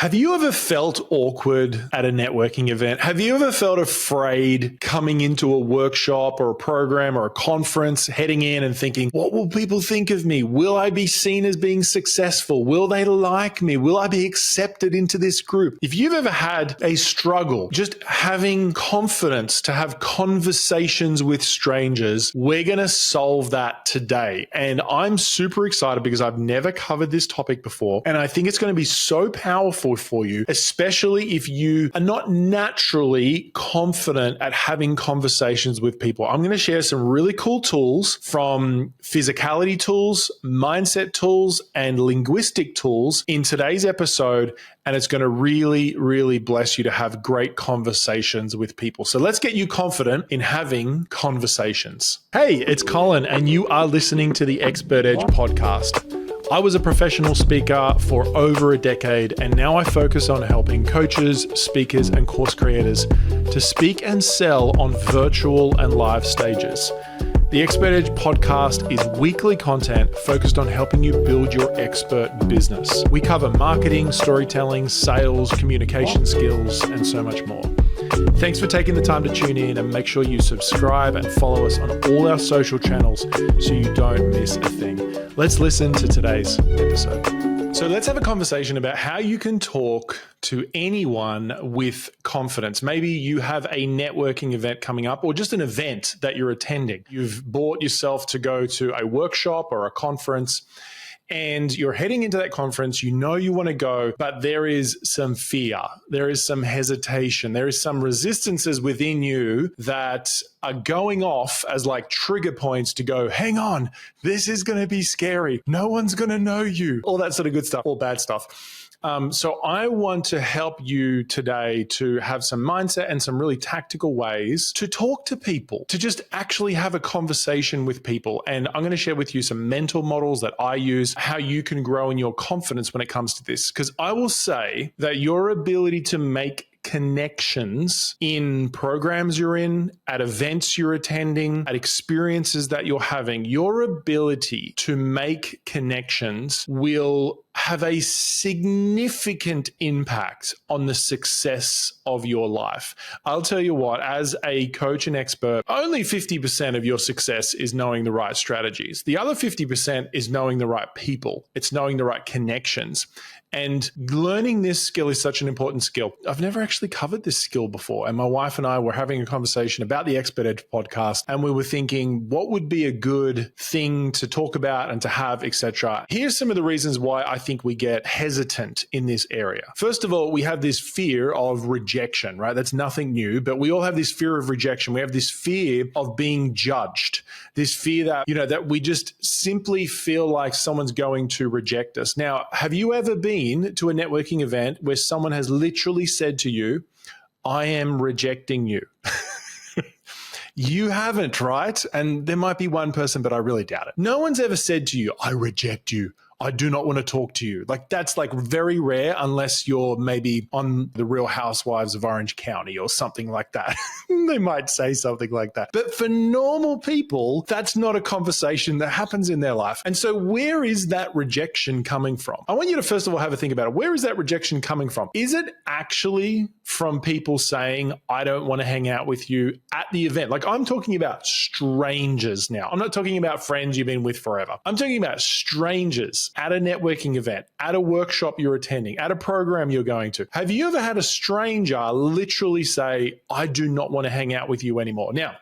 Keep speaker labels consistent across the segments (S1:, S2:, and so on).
S1: Have you ever felt awkward at a networking event? Have you ever felt afraid coming into a workshop or a program or a conference, heading in and thinking, what will people think of me? Will I be seen as being successful? Will they like me? Will I be accepted into this group? If you've ever had a struggle just having confidence to have conversations with strangers, we're going to solve that today. And I'm super excited because I've never covered this topic before. And I think it's going to be so powerful for you, especially if you are not naturally confident at having conversations with people. I'm going to share some really cool tools, from physicality tools, mindset tools, and linguistic tools in today's episode. And it's going to really, really bless you to have great conversations with people. So let's get you confident in having conversations. Hey, it's Colin, and you are listening to the Expert Edge podcast. I was a professional speaker for over a decade, and now I focus on helping coaches, speakers, and course creators to speak and sell on virtual and live stages. The Expert Edge podcast is weekly content focused on helping you build your expert business. We cover marketing, storytelling, sales, communication skills, and so much more. Thanks for taking the time to tune in, and make sure you subscribe and follow us on all our social channels so you don't miss a thing. Let's listen to today's episode. So let's have a conversation about how you can talk to anyone with confidence. Maybe you have a networking event coming up, or just an event that you're attending. You've bought yourself to go to a workshop or a conference, and you're heading into that conference. You know you want to go, but there is some fear. There is some hesitation. There is some resistances within you that are going off as like trigger points to go, hang on, this is going to be scary. No one's going to know you. All that sort of good stuff, all bad stuff. So I want to help you today to have some mindset and some really tactical ways to talk to people, to just actually have a conversation with people. And I'm going to share with you some mental models that I use, how you can grow in your confidence when it comes to this. Because I will say that your ability to make connections in programs you're in, at events you're attending, at experiences that you're having, your ability to make connections will have a significant impact on the success of your life. I'll tell you what, as a coach and expert, only 50% of your success is knowing the right strategies. The other 50% is knowing the right people. It's knowing the right connections. And learning this skill is such an important skill. I've never actually covered this skill before. And my wife and I were having a conversation about the Expert Edge podcast, and we were thinking, what would be a good thing to talk about and to have, etc. Here's some of the reasons why I think we get hesitant in this area. First of all, we have this fear of rejection, right? That's nothing new, but we all have this fear of rejection. We have this fear of being judged, this fear that, that we just simply feel like someone's going to reject us. Now, have you ever been to a networking event where someone has literally said to you, I am rejecting you? You haven't, right? And there might be one person, but I really doubt it. No one's ever said to you, I reject you. I do not want to talk to you. Like, that's like very rare, unless you're maybe on the Real Housewives of Orange County or something like that. They might say something like that. But for normal people, that's not a conversation that happens in their life. And so where is that rejection coming from? I want you to first of all have a think about it. Where is that rejection coming from? Is it actually from people saying, I don't want to hang out with you at the event? Like, I'm talking about strangers now. I'm not talking about friends you've been with forever. I'm talking about strangers at a networking event, at a workshop you're attending, at a program you're going to. Have you ever had a stranger literally say, I do not want to hang out with you anymore? Now,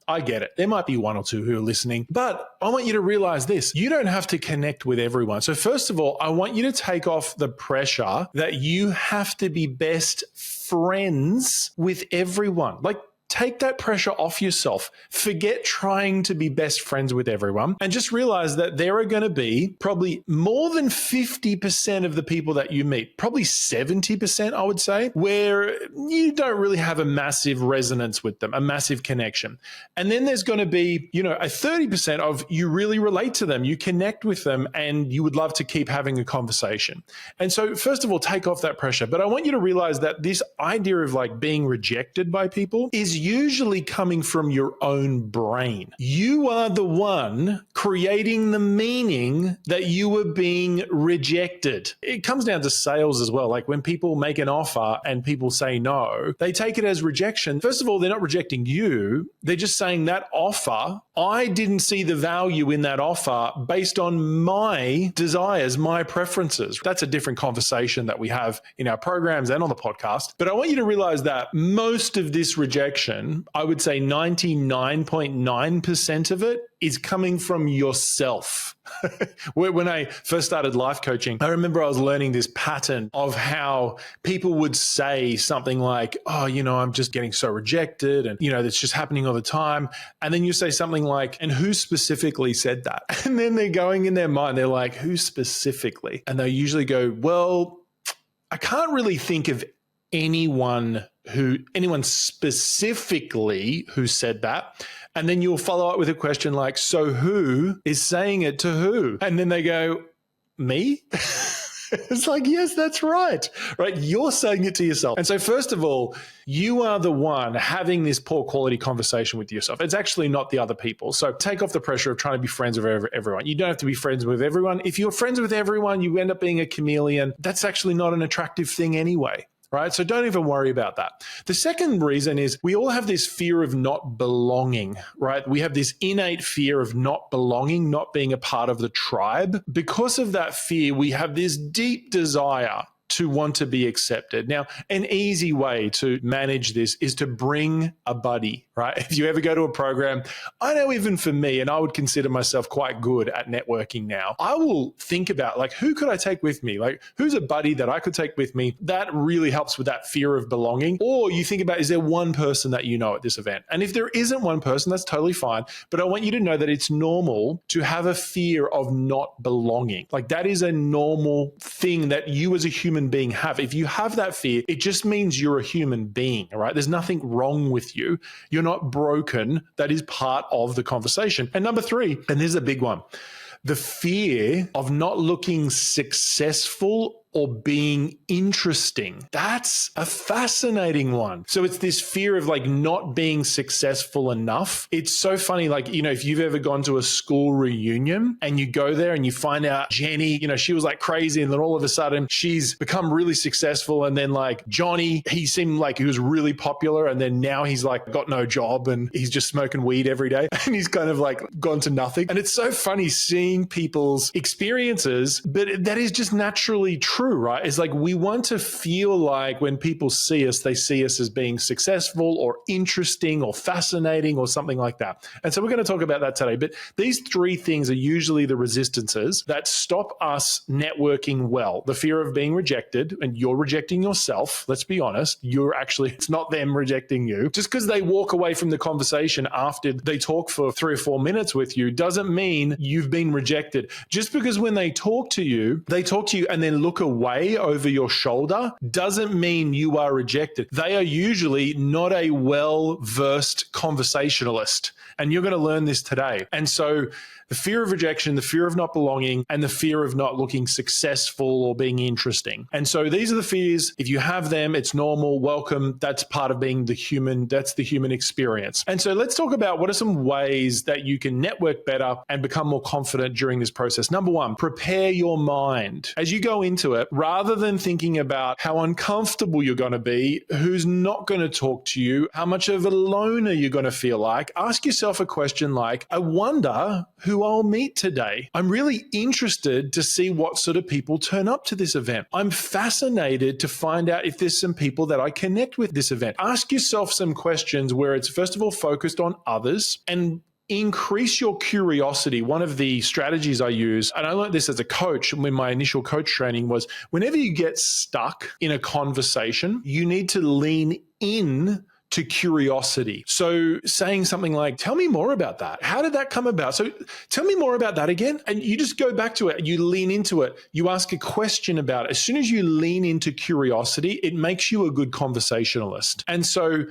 S1: I get it. There might be one or two who are listening, but I want you to realize this. You don't have to connect with everyone. So first of all, I want you to take off the pressure that you have to be best friends with everyone. Like, take that pressure off yourself. Forget trying to be best friends with everyone, and just realize that there are going to be probably more than 50% of the people that you meet, probably 70%, I would say, where you don't really have a massive resonance with them, a massive connection. And then there's going to be, a 30% of you really relate to them, you connect with them, and you would love to keep having a conversation. And so first of all, take off that pressure. But I want you to realize that this idea of like being rejected by people is usually coming from your own brain. You are the one creating the meaning that you are being rejected. It comes down to sales as well. Like when people make an offer and people say no, they take it as rejection. First of all, they're not rejecting you. They're just saying that offer, I didn't see the value in that offer based on my desires, my preferences. That's a different conversation that we have in our programs and on the podcast. But I want you to realize that most of this rejection, I would say 99.9% of it, is coming from yourself. When I first started life coaching, I remember I was learning this pattern of how people would say something like, oh, I'm just getting so rejected and, it's just happening all the time. And then you say something like, and who specifically said that? And then they're going in their mind, they're like, who specifically? And they usually go, well, I can't really think of anyone specifically who said that. And then you'll follow up with a question like, so who is saying it to who? And then they go, me? It's like, yes, that's right. You're saying it to yourself. And so first of all, you are the one having this poor quality conversation with yourself. It's actually not the other people. So take off the pressure of trying to be friends with everyone. You don't have to be friends with everyone. If you're friends with everyone, you end up being a chameleon. That's actually not an attractive thing anyway. Right? So don't even worry about that. The second reason is we all have this fear of not belonging, right? We have this innate fear of not belonging, not being a part of the tribe. Because of that fear, we have this deep desire to want to be accepted. Now, an easy way to manage this is to bring a buddy, right? If you ever go to a program, I know even for me, and I would consider myself quite good at networking now, I will think about who could I take with me? Who's a buddy that I could take with me? That really helps with that fear of belonging. Or you think about, is there one person that you know at this event? And if there isn't one person, that's totally fine. But I want you to know that it's normal to have a fear of not belonging. That is a normal thing that you as a human being have. If you have that fear, it just means you're a human being, right? There's nothing wrong with you. You're not broken. That is part of the conversation. And number three, and this is a big one, the fear of not looking successful or being interesting. That's a fascinating one. So it's this fear of not being successful enough. It's so funny, if you've ever gone to a school reunion and you go there and you find out Jenny, she was crazy, and then all of a sudden she's become really successful. And then Johnny, he seemed like he was really popular, and then now he's got no job and he's just smoking weed every day and he's kind of gone to nothing. And it's so funny seeing people's experiences, but that is just naturally true. Right? It's we want to feel like when people see us, they see us as being successful or interesting or fascinating or something like that. And so we're going to talk about that today. But these three things are usually the resistances that stop us networking well. The fear of being rejected, and you're rejecting yourself. Let's be honest. It's not them rejecting you. Just because they walk away from the conversation after they talk for 3 or 4 minutes with you doesn't mean you've been rejected. Just because when they talk to you and then look away over your shoulder doesn't mean you are rejected. They are usually not a well-versed conversationalist. And you're going to learn this today. And so the fear of rejection, the fear of not belonging, and the fear of not looking successful or being interesting. And so these are the fears. If you have them, it's normal, welcome. That's part of being the human. That's the human experience. And so let's talk about what are some ways that you can network better and become more confident during this process. Number one, prepare your mind. As you go into it, rather than thinking about how uncomfortable you're going to be, who's not going to talk to you, how much of a loner you're going to feel like, ask yourself a question like, I wonder who I'll meet today. I'm really interested to see what sort of people turn up to this event. I'm fascinated to find out if there's some people that I connect with this event. Ask yourself some questions where it's first of all focused on others and increase your curiosity. One of the strategies I use, and I learned this as a coach when my initial coach training, was whenever you get stuck in a conversation, you need to lean in to curiosity. So saying something like, tell me more about that. How did that come about? So tell me more about that again. And you just go back to it. You lean into it. You ask a question about it. As soon as you lean into curiosity, it makes you a good conversationalist. And so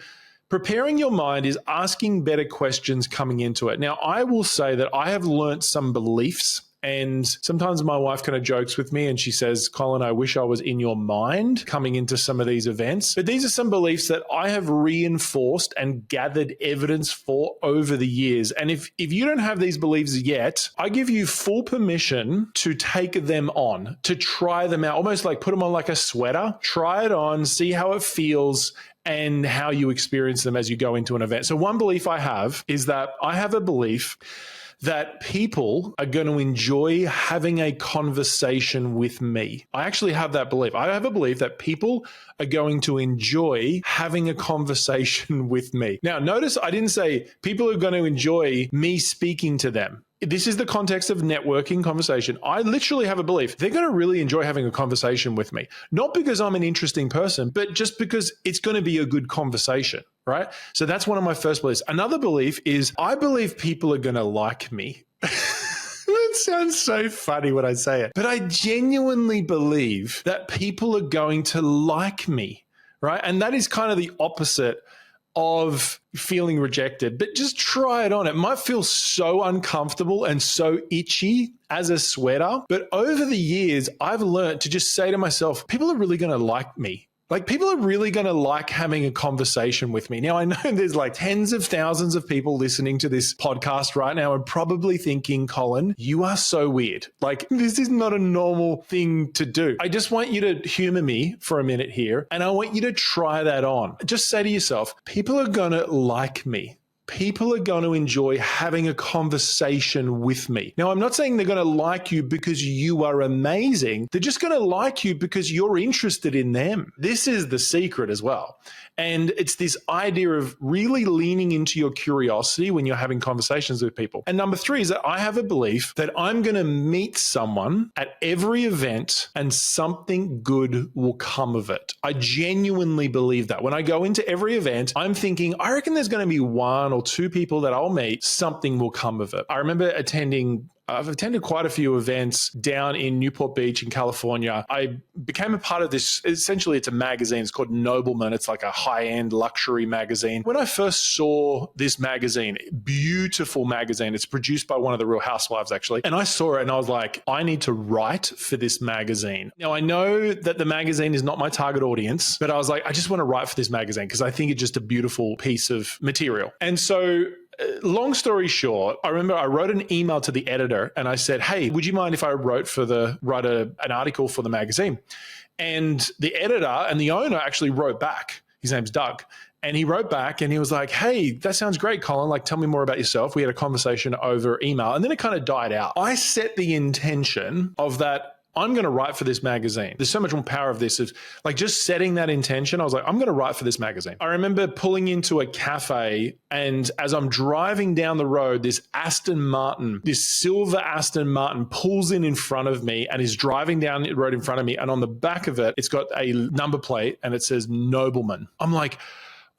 S1: preparing your mind is asking better questions coming into it. Now, I will say that I have learned some beliefs And sometimes my wife kind of jokes with me and she says, Colin, I wish I was in your mind coming into some of these events. But these are some beliefs that I have reinforced and gathered evidence for over the years. And if you don't have these beliefs yet, I give you full permission to take them on, to try them out, almost like put them on like a sweater, try it on, see how it feels, and how you experience them as you go into an event. So one belief I have is that I have a belief that people are going to enjoy having a conversation with me. I actually have that belief. I have a belief that people are going to enjoy having a conversation with me. Now, notice I didn't say people are going to enjoy me speaking to them. This is the context of networking conversation. I literally have a belief they're going to really enjoy having a conversation with me, not because I'm an interesting person, but just because it's going to be a good conversation, right? So that's one of my first beliefs. Another belief is I believe people are going to like me. It sounds so funny when I say it, but I genuinely believe that people are going to like me, right? And that is kind of the opposite of feeling rejected, but just try it on. It might feel so uncomfortable and so itchy as a sweater, but over the years, I've learned to just say to myself, people are really going to like me. Like people are really going to like having a conversation with me. Now, I know there's like tens of thousands of people listening to this podcast right now and probably thinking, Colin, you are so weird. Like this is not a normal thing to do. I just want you to humor me for a minute here. And I want you to try that on. Just say to yourself, people are going to like me. People are going to enjoy having a conversation with me. Now, I'm not saying they're going to like you because you are amazing. They're just going to like you because you're interested in them. This is the secret as well. And it's this idea of really leaning into your curiosity when you're having conversations with people. And number three is that I have a belief that I'm going to meet someone at every event and something good will come of it. I genuinely believe that. When I go into every event, I'm thinking, I reckon there's going to be one or two people that I'll meet, something will come of it. I remember I've attended quite a few events down in Newport Beach in California. I became a part of this. Essentially, it's a magazine. It's called Nobleman. It's like a high-end luxury magazine. When I first saw this magazine, beautiful magazine, it's produced by one of the Real Housewives, actually. And I saw it and I was like, I need to write for this magazine. Now, I know that the magazine is not my target audience, but I was like, I just want to write for this magazine because I think it's just a beautiful piece of material. And so long story short, I remember I wrote an email to the editor and I said, hey, would you mind if I write an article for the magazine? And the editor and the owner actually wrote back. His name's Doug. And he wrote back and he was like, hey, that sounds great, Colin. Like, tell me more about yourself. We had a conversation over email and then it kind of died out. I set the intention of that I'm going to write for this magazine. There's so much more power of this. Is like just setting that intention. I was like, I'm going to write for this magazine. I remember pulling into a cafe and as I'm driving down the road, this silver Aston Martin pulls in front of me and is driving down the road in front of me. And on the back of it, it's got a number plate and it says Nobleman. I'm like,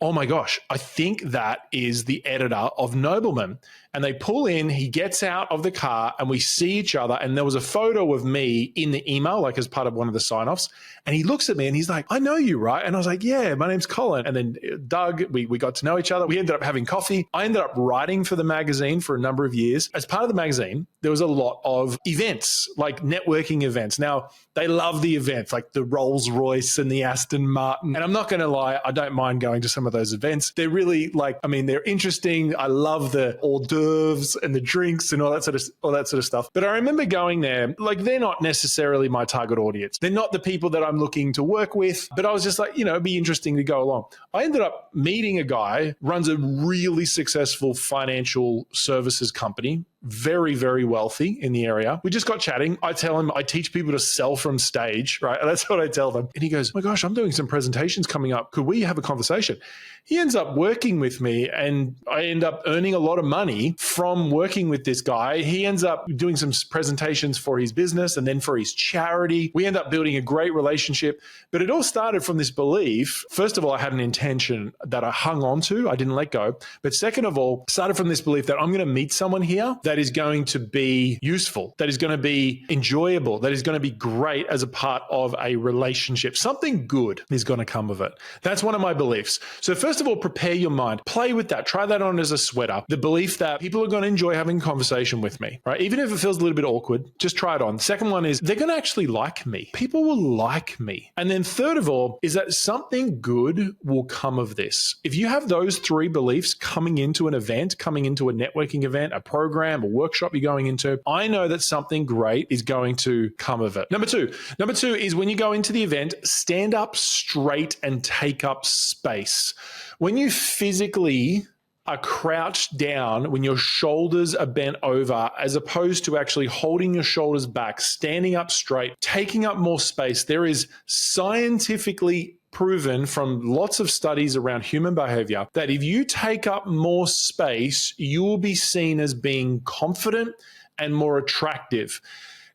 S1: oh my gosh, I think that is the editor of Nobleman. And they pull in, he gets out of the car and we see each other. And there was a photo of me in the email, like as part of one of the sign-offs. And he looks at me and he's like, I know you, right? And I was like, yeah, my name's Colin. And then Doug, we got to know each other. We ended up having coffee. I ended up writing for the magazine for a number of years. As part of the magazine, there was a lot of events, like networking events. Now, they love the events, like the Rolls Royce and the Aston Martin. And I'm not going to lie, I don't mind going to some of those events. They're really they're interesting. I love the hors d'oeuvres and the drinks and all that sort of stuff. But I remember going there, like they're not necessarily my target audience. They're not the people that I'm looking to work with. But I was just like, it'd be interesting to go along. I ended up meeting a guy, runs a really successful financial services company, very, very wealthy in the area. We just got chatting. I tell him I teach people to sell from stage, right? And that's what I tell them. And he goes, oh my gosh, I'm doing some presentations coming up. Could we have a conversation? He ends up working with me and I end up earning a lot of money from working with this guy. He ends up doing some presentations for his business and then for his charity. We end up building a great relationship. But it all started from this belief. First of all, I had an intention that I hung on to. I didn't let go. But second of all, started from this belief that I'm going to meet someone here that is going to be useful, that is going to be enjoyable, that is going to be great as a part of a relationship. Something good is going to come of it. That's one of my beliefs. So first of all, prepare your mind. Play with that. Try that on as a sweater. The belief that people are going to enjoy having a conversation with me, right? Even if it feels a little bit awkward, just try it on. The second one is they're going to actually like me. People will like me. And then third of all is that something good will come of this. If you have those three beliefs coming into an event, coming into a networking event, a program, a workshop you're going into, I know that something great is going to come of it. Number two is when you go into the event, stand up straight and take up space. When you physically are crouched down, when your shoulders are bent over, as opposed to actually holding your shoulders back, standing up straight, taking up more space, there is scientifically proven from lots of studies around human behavior that if you take up more space, you will be seen as being confident and more attractive.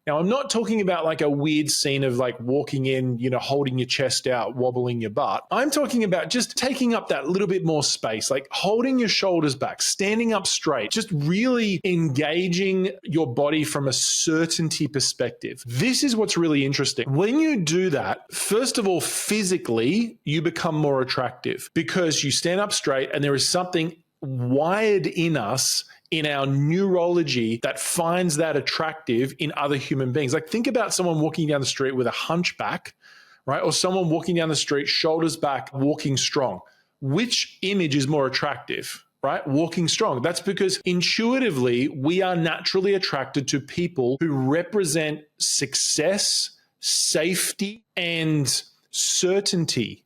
S1: Now, I'm not talking about like a weird scene of like walking in, holding your chest out, wobbling your butt. I'm talking about just taking up that little bit more space, like holding your shoulders back, standing up straight, just really engaging your body from a certainty perspective. This is what's really interesting. When you do that, first of all, physically, you become more attractive because you stand up straight and there is something wired in us, in our neurology, that finds that attractive in other human beings. Like think about someone walking down the street with a hunchback, right? Or someone walking down the street, shoulders back, walking strong. Which image is more attractive, right? Walking strong. That's because intuitively, we are naturally attracted to people who represent success, safety, and certainty.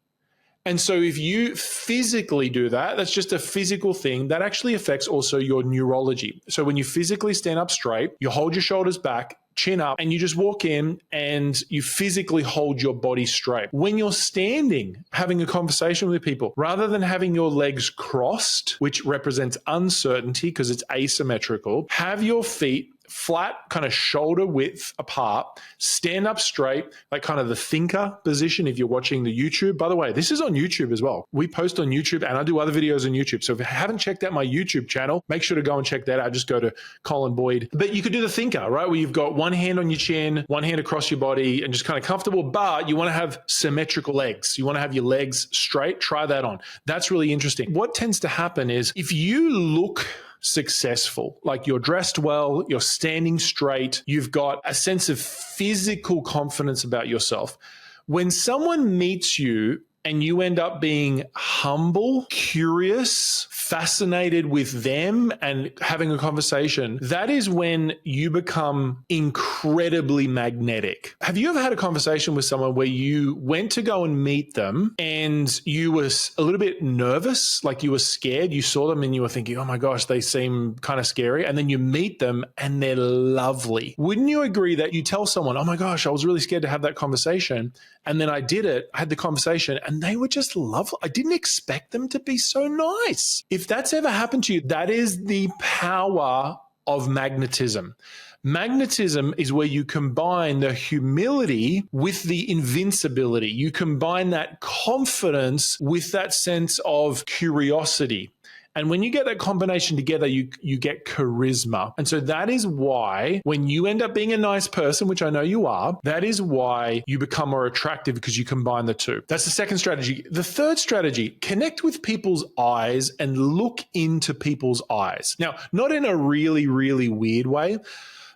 S1: And so if you physically do that, that's just a physical thing that actually affects also your neurology. So when you physically stand up straight, you hold your shoulders back, chin up, and you just walk in and you physically hold your body straight. When you're standing, having a conversation with people, rather than having your legs crossed, which represents uncertainty because it's asymmetrical, have your feet flat, kind of shoulder width apart, stand up straight, like kind of the thinker position if you're watching the YouTube. By the way, this is on YouTube as well. We post on YouTube and I do other videos on YouTube. So if you haven't checked out my YouTube channel, make sure to go and check that out. Just go to Colin Boyd. But you could do the thinker, right? Where you've got one hand on your chin, one hand across your body and just kind of comfortable, but you want to have symmetrical legs. You want to have your legs straight. Try that on. That's really interesting. What tends to happen is if you look successful, like you're dressed well, you're standing straight, you've got a sense of physical confidence about yourself. When someone meets you and you end up being humble, curious, fascinated with them and having a conversation, that is when you become incredibly magnetic. Have you ever had a conversation with someone where you went to go and meet them and you were a little bit nervous, like you were scared, you saw them and you were thinking, oh my gosh, they seem kind of scary, and then you meet them and they're lovely? Wouldn't you agree that you tell someone, oh my gosh, I was really scared to have that conversation, and then I did it, I had the conversation, and they were just lovely. I didn't expect them to be so nice. If that's ever happened to you, that is the power of magnetism. Magnetism is where you combine the humility with the invincibility. You combine that confidence with that sense of curiosity. And when you get that combination together, you get charisma. And so that is why when you end up being a nice person, which I know you are, that is why you become more attractive, because you combine the two. That's the second strategy. The third strategy, connect with people's eyes and look into people's eyes. Now, not in a really, really weird way,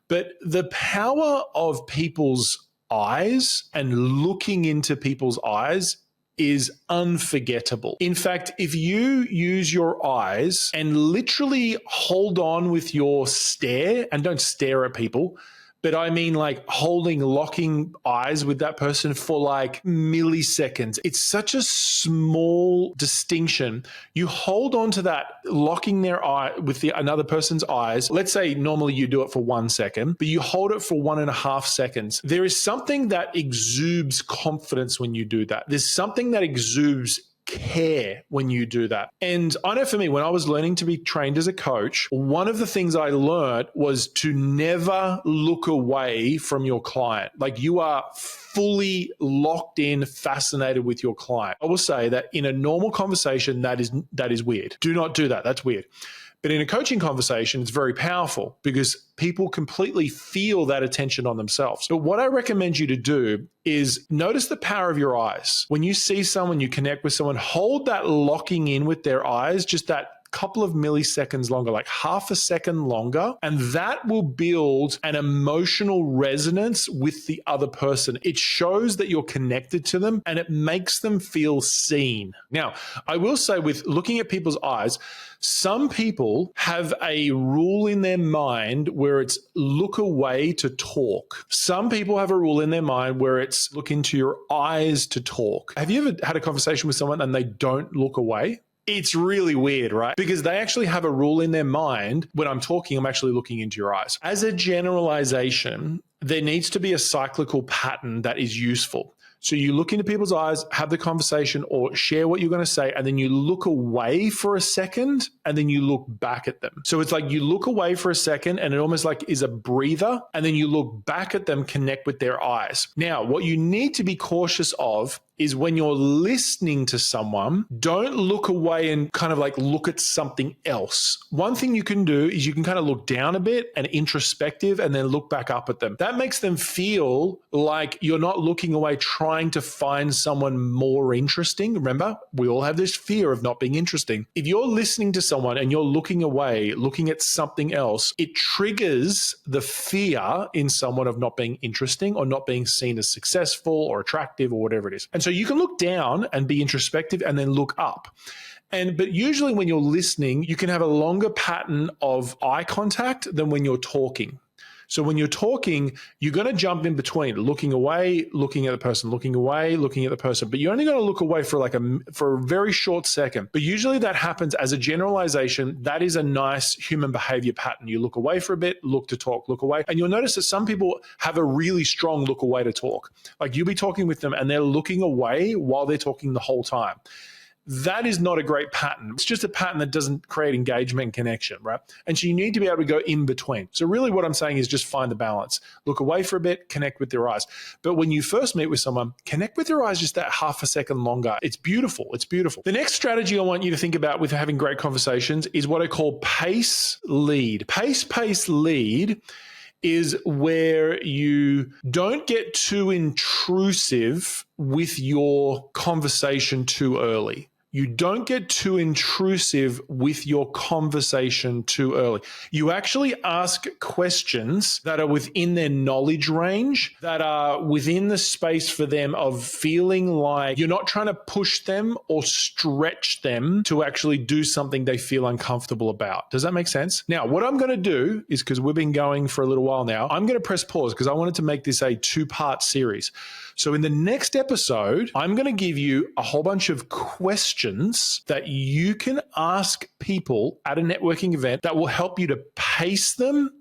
S1: but the power of people's eyes and looking into people's eyes is unforgettable. In fact, if you use your eyes and literally hold on with your stare, and don't stare at people, but I mean like locking eyes with that person for like milliseconds. It's such a small distinction. You hold on to that, locking their eye with another person's eyes. Let's say normally you do it for 1 second, but you hold it for 1.5 seconds. There is something that exudes confidence when you do that. There's something that exudes care when you do that. And I know for me, when I was learning to be trained as a coach, one of the things I learned was to never look away from your client. Like you are fully locked in, fascinated with your client. I will say that in a normal conversation, that is weird. Do not do that. That's weird. But in a coaching conversation, it's very powerful because people completely feel that attention on themselves. But what I recommend you to do is notice the power of your eyes. When you see someone, you connect with someone, hold that locking in with their eyes, just that couple of milliseconds longer, like half a second longer, and that will build an emotional resonance with the other person. It shows that you're connected to them and it makes them feel seen. Now, I will say with looking at people's eyes, some people have a rule in their mind where it's look away to talk. Some people have a rule in their mind where it's look into your eyes to talk. Have you ever had a conversation with someone and they don't look away? It's really weird, right? Because they actually have a rule in their mind. When I'm talking, I'm actually looking into your eyes. As a generalization, there needs to be a cyclical pattern that is useful. So you look into people's eyes, have the conversation or share what you're going to say, and then you look away for a second and then you look back at them. So it's like you look away for a second and it almost like is a breather, and then you look back at them, connect with their eyes. Now, what you need to be cautious of is when you're listening to someone, don't look away and kind of like look at something else. One thing you can do is you can kind of look down a bit and introspective and then look back up at them. That makes them feel like you're not looking away trying to find someone more interesting. Remember, we all have this fear of not being interesting. If you're listening to someone and you're looking away, looking at something else, it triggers the fear in someone of not being interesting or not being seen as successful or attractive or whatever it is. And so you can look down and be introspective and then look up. But usually when you're listening, you can have a longer pattern of eye contact than when you're talking. So when you're talking, you're going to jump in between, looking away, looking at the person, looking away, looking at the person. But you're only going to look away for for a very short second. But usually that happens as a generalization. That is a nice human behavior pattern. You look away for a bit, look to talk, look away. And you'll notice that some people have a really strong look away to talk. Like you'll be talking with them and they're looking away while they're talking the whole time. That is not a great pattern. It's just a pattern that doesn't create engagement and connection, right? And so you need to be able to go in between. So really what I'm saying is just find the balance. Look away for a bit, connect with their eyes. But when you first meet with someone, connect with their eyes just that half a second longer. It's beautiful. It's beautiful. The next strategy I want you to think about with having great conversations is what I call pace lead. Pace lead is where you don't get too intrusive with your conversation too early. You don't get too intrusive with your conversation too early. You actually ask questions that are within their knowledge range, that are within the space for them of feeling like you're not trying to push them or stretch them to actually do something they feel uncomfortable about. Does that make sense? Now, what I'm going to do is, because we've been going for a little while now, I'm going to press pause because I wanted to make this a 2-part series. So in the next episode, I'm going to give you a whole bunch of questions that you can ask people at a networking event that will help you to pace them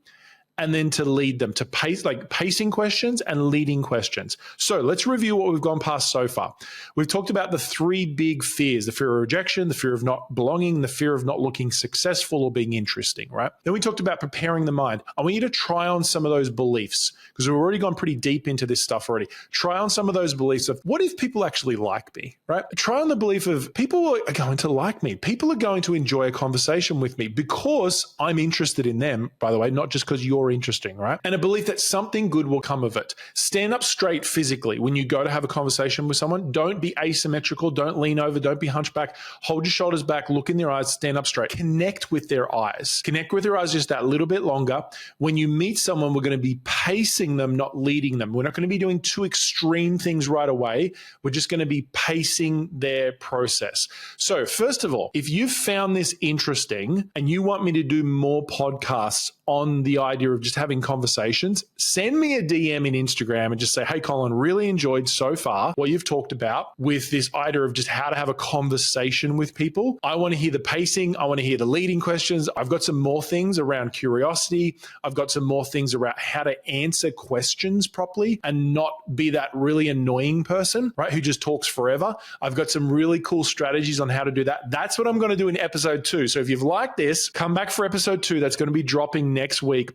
S1: and then to lead them, to pace, like pacing questions and leading questions. So let's review what we've gone past so far. We've talked about the 3 big fears: the fear of rejection, the fear of not belonging, the fear of not looking successful or being interesting, right? Then we talked about preparing the mind. I want you to try on some of those beliefs because we've already gone pretty deep into this stuff already. Try on some of those beliefs of what if people actually like me, right? Try on the belief of people are going to like me. People are going to enjoy a conversation with me because I'm interested in them, by the way, not just because you're interesting, right? And a belief that something good will come of it. Stand up straight physically when you go to have a conversation with someone. Don't be asymmetrical. Don't lean over. Don't be hunchback. Hold your shoulders back. Look in their eyes. Stand up straight. Connect with their eyes. Connect with their eyes just that little bit longer. When you meet someone, we're going to be pacing them, not leading them. We're not going to be doing too extreme things right away. We're just going to be pacing their process. So first of all, if you've found this interesting and you want me to do more podcasts on the idea of just having conversations, send me a DM in Instagram and just say, hey, Colin, really enjoyed so far what you've talked about with this idea of just how to have a conversation with people. I want to hear the pacing. I want to hear the leading questions. I've got some more things around curiosity. I've got some more things around how to answer questions properly and not be that really annoying person, right, who just talks forever. I've got some really cool strategies on how to do that. That's what I'm going to do in episode 2. So if you've liked this, come back for episode 2. That's going to be dropping next week.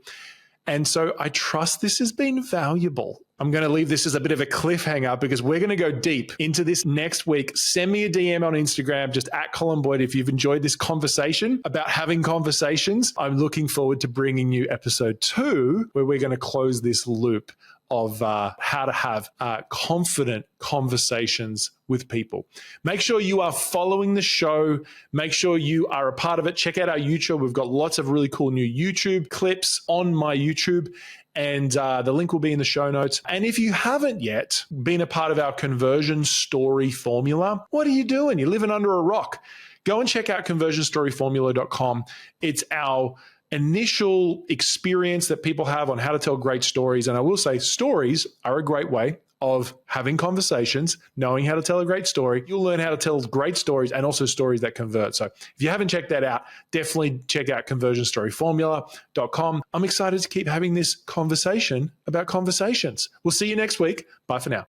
S1: And so I trust this has been valuable. I'm going to leave this as a bit of a cliffhanger because we're going to go deep into this next week. Send me a DM on Instagram, just at Colin Boyd, if you've enjoyed this conversation about having conversations. I'm looking forward to bringing you episode 2, where we're going to close this loop of how to have confident conversations with people. Make sure you are following the show. Make sure you are a part of it. Check out our YouTube. We've got lots of really cool new YouTube clips on my YouTube, and the link will be in the show notes. And if you haven't yet been a part of our conversion story formula, what are you doing? You're living under a rock. Go and check out conversionstoryformula.com. It's our initial experience that people have on how to tell great stories. And I will say stories are a great way of having conversations, knowing how to tell a great story. You'll learn how to tell great stories and also stories that convert. So if you haven't checked that out, definitely check out conversionstoryformula.com. I'm excited to keep having this conversation about conversations. We'll see you next week. Bye for now.